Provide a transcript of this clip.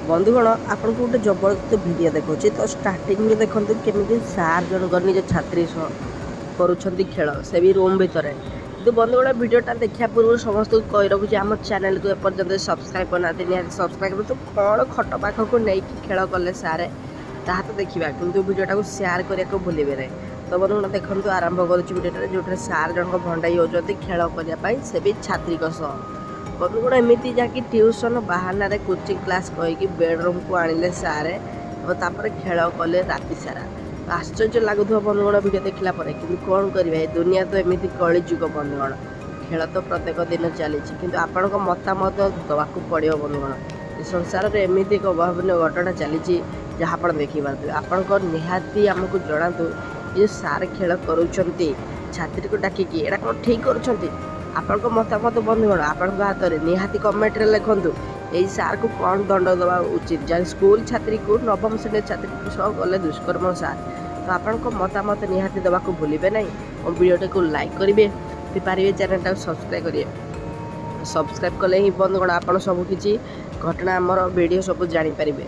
बंधुगण आपन को गोटे जबरदस्त वीडियो देखा तो स्टार्टिंग में देखते केमी सार जनक निज छात्री करुँच खेल से भी रूम भितर तो बंधुगण वीडियोटा देखा पूर्व समस्त कही रखुच्छे आम चैनल को एपर्तंत सब्सक्राइब करना निहाती सब्सक्राइब तो कौन खट पाख को लेकिन खेल कले सारे ताहा तो देखा कि वीडियोटा को सेयार करने को भूलिए ना। तो बंधुगण देखो आरंभ करुँचा जो सार जनक भंडाई होती खेल करने से भी छात्री बंधुगण एमती जहाँकि ट्यूशन बाहाना कोचिंग क्लास कहीकि बेडरूम को आनिले सारे और खेल कले राति सारा आश्चर्य लगुव बंधुगण वीडियो देखला कि कौन करें दुनिया तो एमती कली जुग बंधुगण खेल तो प्रत्येक दिन चली कि आपण मतामत देवाक पड़ो बंधुगण संसार में एमती एक अभावन घटना चली जहाँ आप देखिपे आपण निहाती आमको जनातु ये सार खेल करुँच छात्री को डाकिकी एटा कौन ठीक करुँच आपण मतामत बंधुगण आपण हाथ में निहाती कमेंट रे लिखुँ यही सार को कौन दंड देवा उचित जहाँ स्कूल छात्री को नवम श्रेणी छात्री सह गले दुष्कर्म सार तो आपण मतामत निहाती देवाक भूलिए ना और वीडियो को लाइक करेंगे पारे चैनल टाइम सब्सक्राइब करेंगे सब्सक्राइब कले ही बंधुगण आप सबकि घटना आमर वीडियो सब जानीपारे।